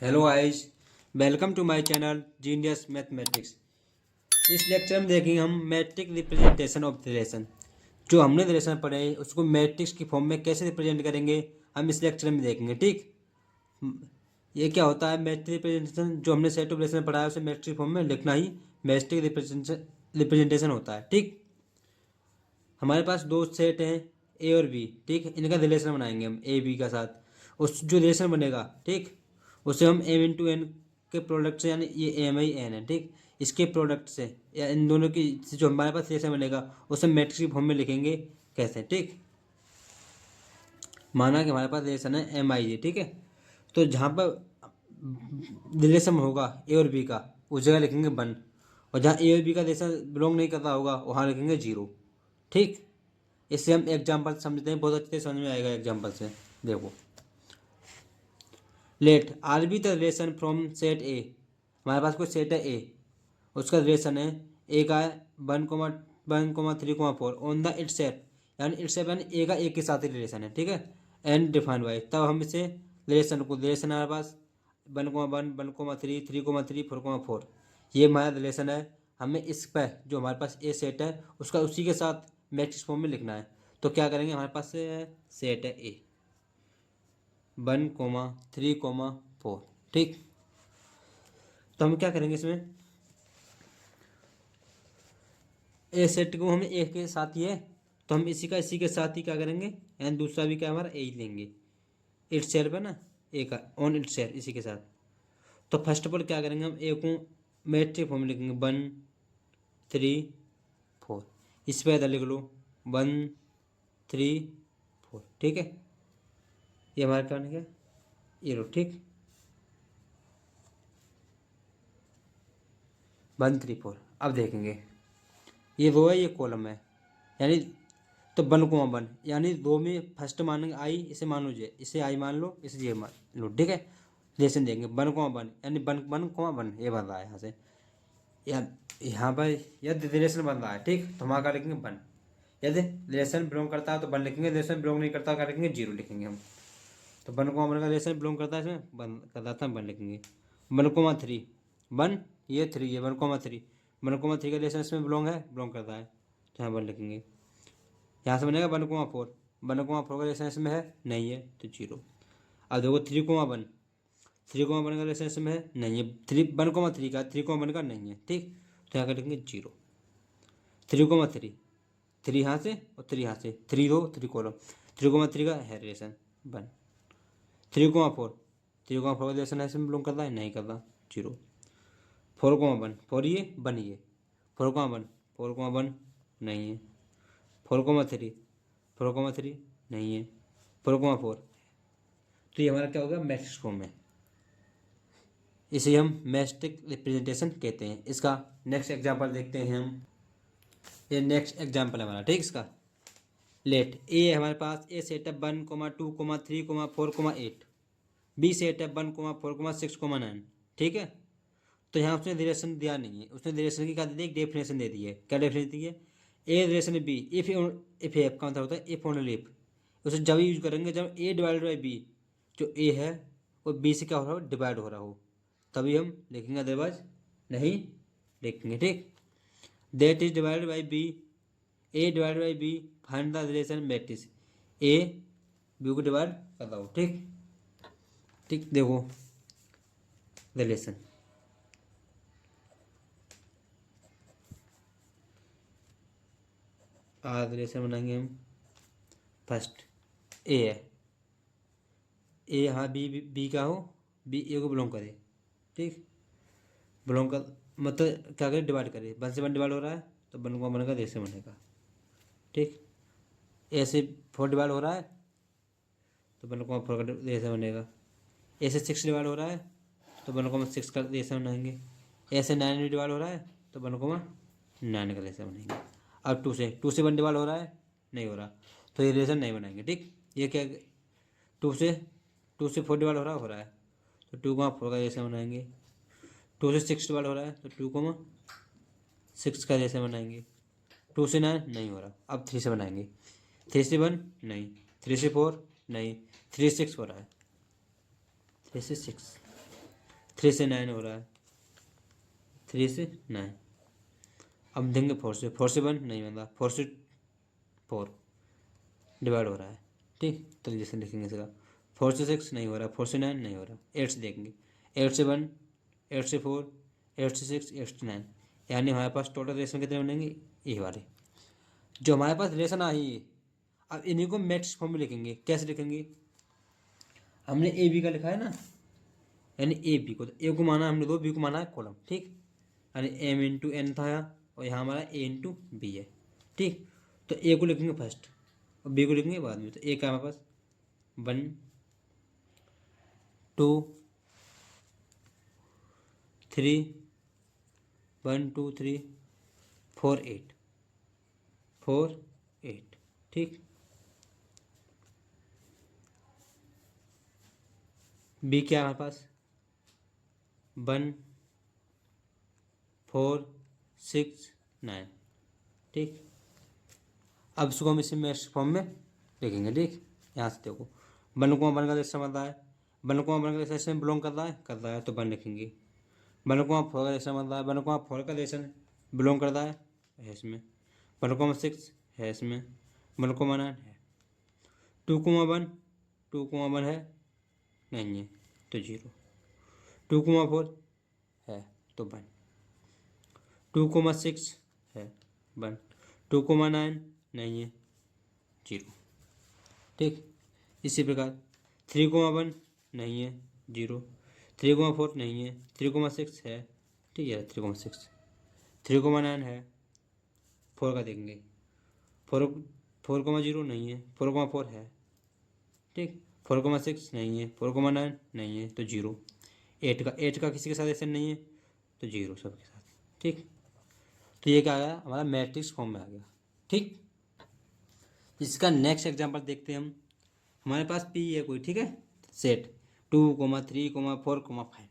Hello guys, welcome to my channel genius mathematics. इस lecture में देखेंगे हम matrix representation of the relation. जो हमने रिलेशन पढ़े हैं उसको मैट्रिक्स की फॉर्म में कैसे रिप्रेजेंट करेंगे हम इस लेक्चर में देखेंगे। ठीक, ये क्या होता है मैट्रिक्स रिप्रेजेंटेशन? जो हमने सेट ऑफ रिलेशन पढ़ा है उसे मैट्रिक्स फॉर्म में लिखना ही मैट्रिक्स रिप्रेजेंटेशन होता है। ठीक, हमारे पास दो सेट हैं ए और बी। ठीक, इनका रिलेशन बनाएंगे हम ए बी का साथ। उस जो रिलेशन बनेगा, ठीक, उसे हम एम इंटू एन के प्रोडक्ट से, यानी ये एम आई एन है, ठीक, इसके प्रोडक्ट से या इन दोनों की जो हमारे पास रिलेशन बनेगा उसे मैट्रिक्स की फॉर्म में लिखेंगे। कैसे? ठीक, माना कि हमारे पास रिलेशन है एम आई ए, ठीक है, तो जहाँ पर रिलेशन होगा ए और बी का उस जगह लिखेंगे वन, और जहाँ ए और बी का रिलेशन बिलोंग नहीं करता होगा वहाँ लिखेंगे जीरो। ठीक, इससे हम एग्जाम्पल समझते हैं, बहुत अच्छे से समझ में आएगा एग्जाम्पल से। देखो, let R be the relation from set A. हमारे पास कोई सेट है ए, उसका रिलेशन है ए का है 1,1,3,4 ऑन द इट सेट, यानी इट सेट यानी ए का एक के साथ ही रिलेशन है। ठीक है, एंड डिफाइंड बाई, तब हम इसे रिलेशन हमारे पास 1,1, 1,3, 3,3, 4,4, ये हमारा रिलेशन है। हमें इस पर जो हमारे पास ए सेट है उसका उसी के साथ मैट्रिक्स फॉर्म में लिखना है। तो क्या करेंगे, हमारे पास सेट है ए 1,3,4। ठीक, तो हम क्या करेंगे इसमें, ए सेट को हमें ए के साथ ही है तो हम इसी के साथ ही क्या करेंगे, एंड दूसरा भी क्या हमारा ए ही लेंगे। इट सेल्फ है ना, ए का ऑन इट सेल्फ इसी के साथ। तो फर्स्ट ऑफ ऑल क्या करेंगे, हम ए को मैट्रिक फॉर्म में लिखेंगे 1,3,4। इस पर इधर लिख लो 1,3,4। ठीक है, ये हमारा क्या बन गया, ये लो। ठीक, 1,3,4। अब देखेंगे ये रो है ये कॉलम है, यानी तो 1,1 यानी दो में फर्स्ट मानेंगे आई, इसे मान लो जे, इसे आई मान लो, इसे जे मान लो। ठीक है, रिलेशन देंगे 1,1 यानी 1,1,1 ये बन रहा है यहाँ से, या यहाँ पर यदि रिलेशन बन रहा है, ठीक, तो वहाँ का लिखेंगे 1। यदि रिलेशन बिलोंग करता है तो 1 लिखेंगे, रिलेशन बिलोंग नहीं करता क्या लिखेंगे, 0 लिखेंगे हम। तो 1,1 का रिलेशन बिलोंग करता है, इसमें 1 कर रहा था 1 लिखेंगे। 1,3 1 ये 3 है, 1,3 1,3 का रिलेशन इसमें बिलोंग करता है तो यहाँ 1 लिखेंगे। यहाँ से बनेगा 1,4, 1,4 का रिलेशन इसमें है नहीं है तो 0। अब देखो 3,1, 3,1 का रिलेशन इसमें है नहीं है, 1,3 का 3,1 का नहीं है। ठीक, तो यहाँ कर लिखेंगे 0। 3,3 3 यहाँ से और 3 यहाँ से, 3 रो 3 कॉलम, 3,3 का है रिलेशन 1। 3,4 3,4 का रिलेशन है इसमें बिलोंग करता है नहीं करता, 0। 4,1 4 ये 1 ये, 4,1 4,1 नहीं है। 4,3 4,3 नहीं है, 4,4। तो ये हमारा क्या होगा, मैट्रिक्स फॉर्म में। इसे हम मैट्रिक्स रिप्रेजेंटेशन कहते हैं। इसका नेक्स्ट एग्जांपल देखते हैं हम। ये नेक्स्ट एग्जांपल है हमारा, ठीक, इसका लेट ए है हमारे पास, ए सेट है 1,2,3,4,8, बी सेट है 1,4,6,9। ठीक है, तो यहाँ उसने रिलेशन दिया नहीं है, उसने रिलेशन की क्या दे दी, एक डेफिनेशन दे दी है। क्या डेफिनेशन दी है, a relation B if F का मतलब होता है इफ ओनली इफ। उसे जब यूज करेंगे जब ए डिवाइडेड बाई बी, जो ए है वो बी से क्या हो रहा हो, डिवाइड हो रहा हो, तभी हम लिखेंगे, अदरवाइज नहीं लिखेंगे। ठीक, that is divided by B, A divided by B, find the relation matrix A B को डिवाइड कर रहा हो। ठीक, ठीक, देखो रिलेशन आज रिलेशन बनाएंगे हम। फर्स्ट ए है, ए यहाँ बी का हो, बी ए को बिलोंग करे। ठीक, बिलोंग कर मतलब क्या करें, डिवाइड करे, 1 से 1 डिवाइड हो रहा है तो 1 बनेगा, जैसे बनेगा। ठीक, ए से 4 डिवाइड हो रहा है तो 1,4 का जैसे बनेगा। ए से 6 डिवाइड हो रहा है तो 1,6 का जैसे बनाएंगे। ए से 9 डिवाइड हो रहा है तो 1,9 का जैसे बनाएंगे। अब 2 से 1 डिवाइड हो रहा है, नहीं हो रहा, तो ये रिलेशन नहीं बनाएंगे। ठीक, ये क्या, 2 से 4 डिवाइड हो रहा है तो 2,4 का जैसे बनाएंगे। 2 से 6 डिवाइड हो रहा है तो 2,6 का जैसे बनाएंगे। 2 से 9 नहीं हो रहा, अब 3 से बनाएंगे। 3 से 1 नहीं, 3 से 4 नहीं, 3 से 6 हो रहा है, 3 से 6 3 से 9 हो रहा है, 3 से 9। अब देंगे 4 से, 4 से 1 नहीं बन रहा, 4 से 4 डिवाइड हो रहा है, ठीक। तो जैसे लिखेंगे इसका 4 से 6 नहीं हो रहा, 4 से 9 नहीं हो रहा, 8 से देखेंगे, 8 से 1, 8 से 4, 8 से 6, 8 से 9, यानी हमारे पास टोटल रिलेशन कितने बनेंगे, ये वाले जो हमारे पास रिलेशन आई है। अब इन्हीं को मैट्रिक्स फॉर्म में लिखेंगे। कैसे लिखेंगे, हमने ए बी का लिखा है ना, यानी ए बी को, तो ए को माना हमने 2, बी को माना है कॉलम, ठीक। यानी एम इंटू एन था और यहाँ हमारा ए इंटू बी है, ठीक। तो ए को लिखेंगे फर्स्ट और बी को लिखेंगे बाद में। तो ए का हमारे पास 1 2 3, 1 2 3 4 8, 4 8, ठीक। बी क्या है हमारे पास 1 4 6 9, ठीक। अब इसको हम इसी मैट्रिक्स फॉर्म में लिखेंगे, ठीक। यहाँ से देखो 1 को 1 का रिलेशन बन रहा है, 1 को 1 का रिलेशन में बिलोंग कर रहा है तो 1 लिखेंगे। 1 को 4 का रिलेशन बन रहा है, 1 को 4 का रिलेशन बिलोंग करता है इसमें। 1 को 6 है इसमें, 1 को 9 है। 2 को 1, 2 को 1 है नहीं है तो 0। 2 को 4 है तो 1। 2 को 6 है 1, 2 को 9 नहीं है 0, ठीक। इसी प्रकार 3 को 1 नहीं है 0, 3 को 4 नहीं है, 3 को 6 है, ठीक है 3 को 6, 3 को 9 है, 4 का देखेंगे 4 4 को 0 नहीं है, 4 को 4 है, ठीक। 4 को 6 नहीं है, 4 को 9 नहीं है तो 0। 8 का किसी के साथ ऐसा नहीं है तो 0 सबके साथ, ठीक। तो ये क्या आ गया हमारा मैट्रिक्स फॉर्म में आ गया, ठीक। इसका नेक्स्ट एग्जांपल देखते हैं हम। हमारे पास पी है कोई, ठीक है, set 2 3 4 5।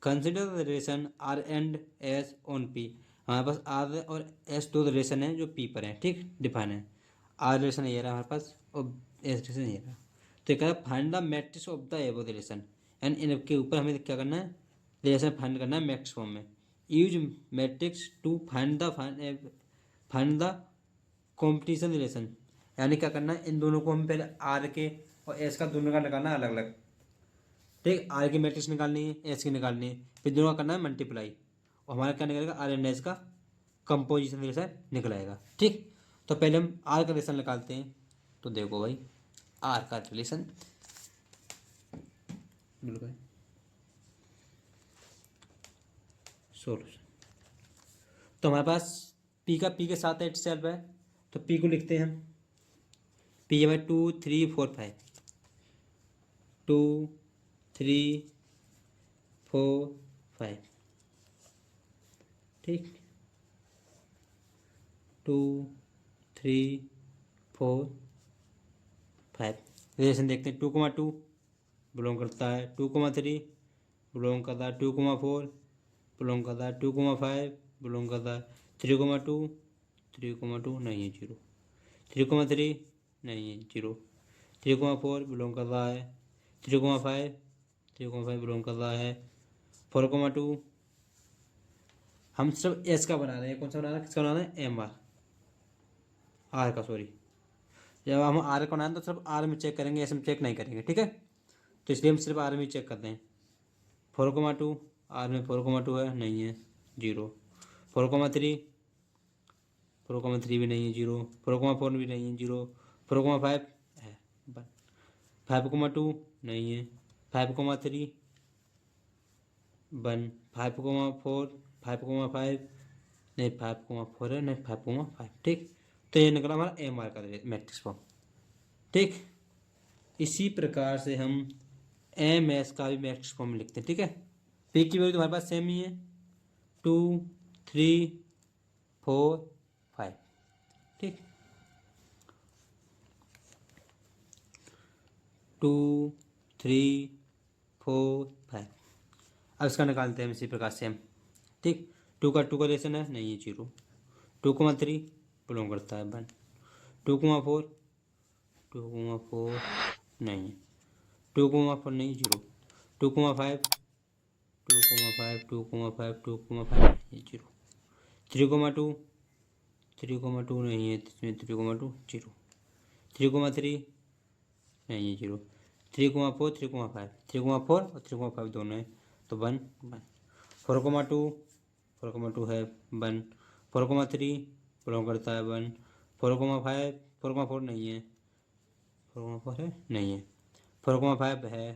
Consider the relation R and S on P. हमारे पास आर और एस 2 रिलेशन है जो पी पर है, ठीक, डिफाइन है। आर रिलेशन ये रहा हमारे पास और एस रिलेशन ये रहा। तो क्या find the matrix of the एबो रिलेशन, एंड इनके ऊपर हमें क्या करना है, रिलेशन फाइंड करना है मैट्रिक्स फॉर्म में। Use matrix to find the competition relation, यानी क्या करना है, इन दोनों को हम पहले आर के और एस का दोनों का निकालना है अलग अलग, ठीक। आर की मैट्रिक्स निकालनी है, एस की निकालनी है, फिर दोनों का करना है मल्टीप्लाई, और हमारा क्या निकलेगा, आर एंड एस का कंपोजिशन रिलेशन निकल आएगा, ठीक। तो पहले हम आर का रिलेशन निकालते हैं। तो देखो भाई आर का रिलेशन, बिल्कुल सोल्यूशन। तो हमारे पास पी के साथ एट सेल्फ है, तो पी को लिखते हैं हम, पी है भाई 2 3 4 5, 2 3 4 5, ठीक। 2 3 4 5 रिलेशन देखते हैं। 2,2 बिलोंग करता है, 2,3 बिलोंग करता है, 2,4 बिलोंग करता है, 2,5 बिलोंग करता है, 3,2 3,2 नहीं है 0, 3,3 नहीं है 0, 3,4 बिलोंग कर रहा है, 3,5 बिलोंग कर रहा है, 4,2। हम सिर्फ एस का बना रहे हैं, कौन सा बना रहे हैं, किसका बना रहे हैं, एम आर का, सॉरी। जब हम आर का बनाएं तो सिर्फ आर में चेक करेंगे, एस में चेक नहीं करेंगे, ठीक है। तो इसलिए हम सिर्फ आर में चेक करते हैं। 4,2 आर में 4,2 है नहीं है 0, 4,3 4,3 भी नहीं है 0, 4,4 भी नहीं है 0, 4,5 है 5,2 नहीं है, 5,3 1, 5,4 5,5 नहीं, 5,4 है नहीं 5,5, ठीक। तो ये निकला हमारा एम आर का मैट्रिक्स फॉर्म, ठीक। इसी प्रकार से हम एम एस का भी मैट्रिक्स फॉर्म में लिखते हैं, ठीक है। पी की वैल्यू तुम्हारे पास सेम ही है, 2 3 4 5, ठीक। 2 3 4 5। अब इसका निकालते हैं इसी प्रकार से हम, ठीक। 2 का रिलेशन है नहीं है 0, 2,3 बिलोंग करता है 1, 2,4 2,4 नहीं है, 2,4 नहीं 0, 2,5 2,5 2,5 2,5 ये 0, 3,2 3,2 नहीं है इसमें, 3,2 0, 3,3 नहीं है 0, 3,4 3,5 3,4 और 3,5 दोनों है तो 1 1, 4,2 4,2 है 1, 4,3 बिलोंग करता है 1, 4,5 4,4 नहीं है, 4,4 है नहीं है, 4,5 है।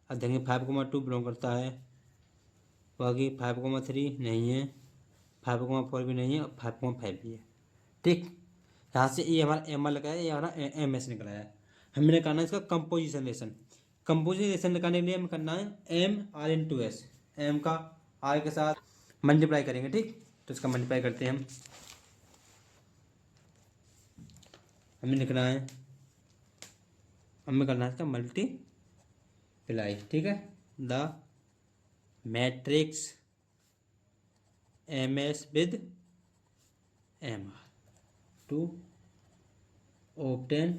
अब देखेंगे 5,2 बिलोंग करता है, बाकी 5,3 नहीं है, 5,4 भी नहीं है और 5,5 भी है। ठीक, यहाँ से ये हमारा एम आर लगाया, ये हमारा एम एस निकला है। हमें निकालना है इसका कंपोजिशन रिलेशन। कंपोजिशन रिलेशन निकालने के लिए हमें करना है M R into S, M का आर के साथ मल्टीप्लाई करेंगे। ठीक, तो इसका मल्टीप्लाई करते हैं हम। हमें लिखना है, हमें करना है इसका मल्टीप्लाई। ठीक है, the matrix M S with M R to obtain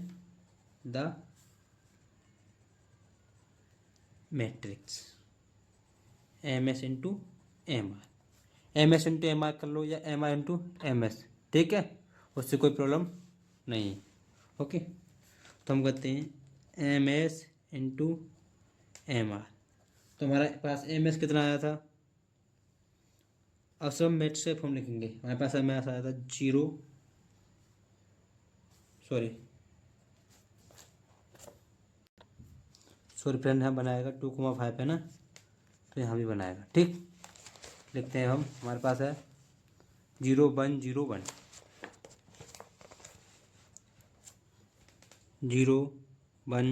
the matrix M S into M R, M S into M R कर लो या M R into M S, ठीक है, उससे कोई प्रॉब्लम नहीं है। ओके, तो हम करते हैं M S into M R. तो हमारे पास एम एस कितना आया था, अब सब मैट्रिक्स का फॉर्म लिखेंगे। हमारे पास एम एस आया था 0, सॉरी फ्रेंड, यहाँ बनाएगा 2,5 है ना, तो यहाँ भी बनाएगा। ठीक, लिखते हैं हम, हमारे पास है 0 1 0 1, 0 1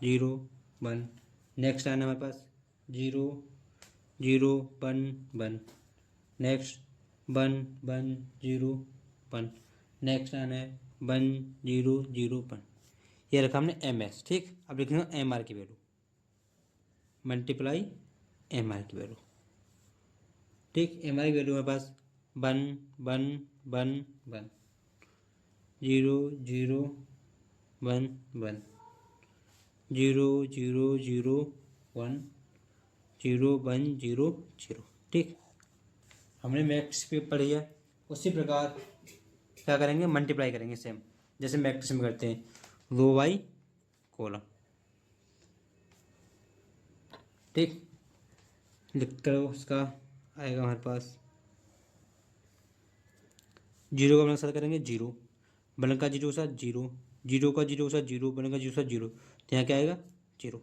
0 1, नेक्स्ट आना हमारे पास 0 0 1 1, नेक्स्ट 1 1 0 1, नेक्स्ट आना है 1 0 0 1। ये रखा हमने एम एस। ठीक, अब लिखेंगे एम आर की वैल्यू, मल्टीप्लाई एम आर की वैल्यू। ठीक, एम आर की वैल्यू हमारे पास 1 1 1 1, 0 0 1 1, 0 0 0 1, 0 1 0 0। ठीक, हमने मैट्रिक्स पे पढ़ी है, उसी प्रकार क्या करेंगे, मल्टीप्लाई करेंगे सेम, जैसे मैट्रिक्स में करते हैं रो बाई कॉलम। ठीक, लिख करो, उसका आएगा हमारे पास 0 का बना साथ करेंगे 0, बन का 0 के साथ 0, 0 का 0 के साथ 0, बन का 0 के साथ 0, तो यहाँ क्या आएगा 0।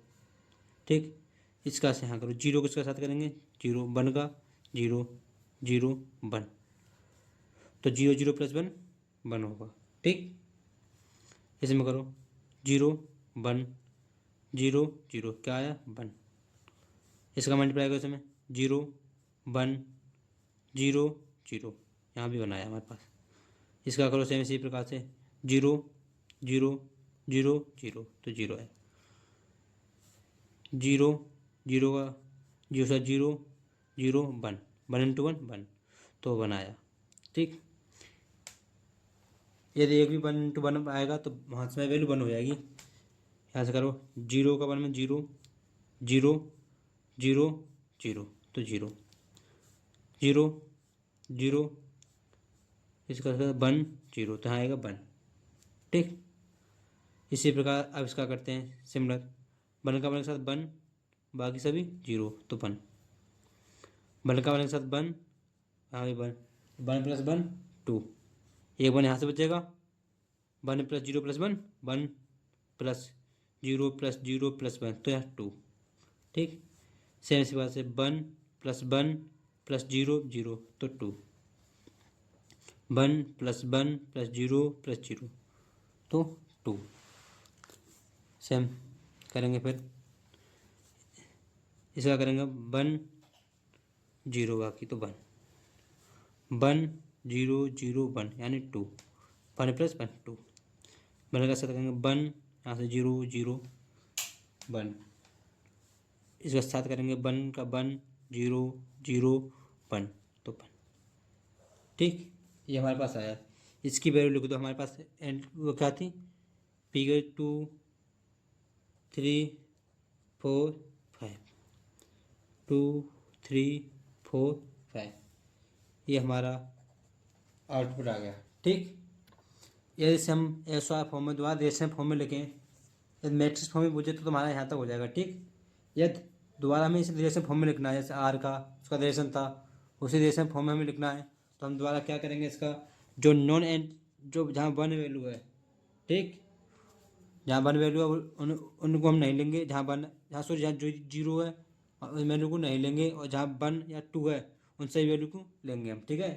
ठीक, इसका से यहाँ करो, 0 किसके साथ करेंगे 0, बन का 0 0 1, तो 0 0 प्लस 1 1 होगा। ठीक, इसमें करो 0 1 0 0, क्या आया 1, इसका मल्टीप्लाई करो इसमें 0 1 0 0, यहाँ भी बनाया हमारे पास। इसका करो सेम इसी प्रकार से 0 0 0 0, तो 0 है, 0 0 का 0 सा 0 0 1 1 इंटू 1 1, तो बनाया। ठीक, यदि एक भी 1 इंटू 1 आएगा तो वहाँ से वैल्यू 1 हो जाएगी। यहाँ से करो 0 का 1 में 0 0 0 0, तो 0 0 0, इसका 1 0, तो यहाँ आएगा 1। ठीक, इसी प्रकार अब इसका करते हैं सिमिलर, 1 का 1 के साथ 1, बाकी सभी 0, तो 1, 1 का 1 के साथ 1, यहाँ भी 1, 1 प्लस 1 2, एक 1 यहाँ से बचेगा, 1 plus 0 plus 1 1 plus 0 plus 0 plus 1, तो यहाँ 2। ठीक, सेम इसी बात से 1 प्लस 1 प्लस 0 0, तो 2, 1 प्लस 1 प्लस 0 प्लस 0, तो 2। सेम करेंगे, फिर इसका करेंगे 1 0, बाकी तो 1 1 0 0 1, यानी 2, 1 प्लस 1 2, 1 का साथ करेंगे 1, यहाँ से 0 0 1, इसका साथ करेंगे 1 का 1 0 0 1, तो 1। ठीक, ये हमारे पास आया। इसकी वैल्यू लिख दो, हमारे पास एंड वो क्या थी, फिगर 2 3 4 5, 2 3 4 5, ये हमारा आउटपुट आ गया। ठीक, ये जैसे हम एस आर फॉर्म में दोबारा रेशनल फॉर्म में लिखें, यदि मैट्रिक्स फॉर्म में पूछे तो तुम्हारा यहाँ तक हो जाएगा। ठीक, यदि दोबारा हमें इसे रिलेशन फॉर्म में लिखना है, जैसे आर का उसका रिलेशन था, उसी रिलेशन फॉर्म में हमें लिखना है, तो हम दोबारा क्या करेंगे, इसका जो नॉन एंड जो जहाँ वन वैल्यू है, ठीक, जहाँ वन वैल्यू है उनको हम नहीं लेंगे, जहाँ सॉरी जहाँ जो जीरो है उस वैल्यू को नहीं लेंगे, और जहाँ वन या टू है उन सही वैल्यू को लेंगे हम। ठीक है,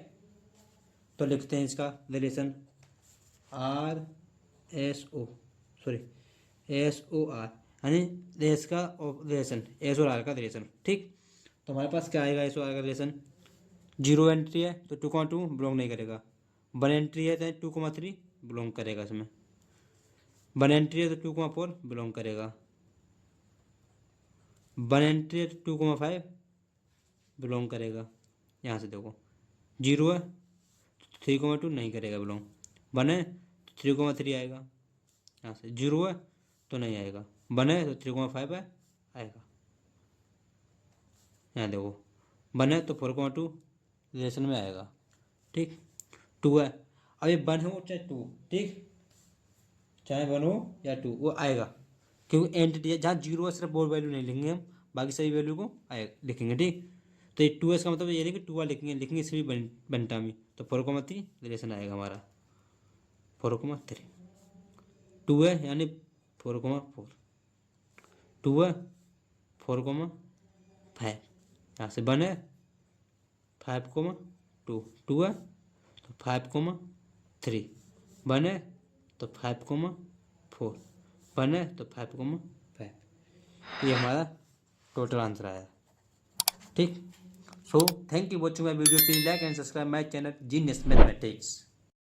तो लिखते हैं इसका relation R S O sorry S O R, यानी रेस का रिलेशन, एस और आर का रिलेशन। ठीक, तो हमारे पास क्या आएगा, एस और आर का रिलेशन, जीरो एंट्री है तो 2,2 बिलोंग नहीं करेगा, वन एंट्री है तो 2,3 बिलोंग करेगा, इसमें वन एंट्री है तो 2,4 बिलोंग करेगा, वन एंट्री है तो 2,5 बिलोंग करेगा। यहाँ से देखो जीरो है तो 3,2 नहीं करेगा बिलोंग, वन है तो 3,3 आएगा, यहाँ से जीरो है तो नहीं आएगा, वन है तो 3,5 है आएगा। यहाँ देखो वन है तो 4,2 रिलेशन में आएगा। ठीक, टू है, अब ये वन हो चाहे टू, ठीक, चाहे वन हो या टू वो आएगा, क्योंकि एंटिटी है, जहाँ जीरो है सिर्फ वो वैल्यू नहीं लेंगे हम, बाकी सभी वैल्यू को आए लिखेंगे। ठीक, तो ये टू एस का मतलब ये नहीं कि टू वाला लिखेंगे इसमें भी बनता में, तो 4,3 रिलेशन आएगा हमारा, 4,3 टू है यानी 4,4, टू है 4,5, यहाँ से वन है 5,2, टू है तो 5,3, वन है तो 5,4, वन है तो 5,5, ये हमारा टोटल आंसर आया। ठीक, so thank you watching my video, please like and subscribe my channel genius mathematics.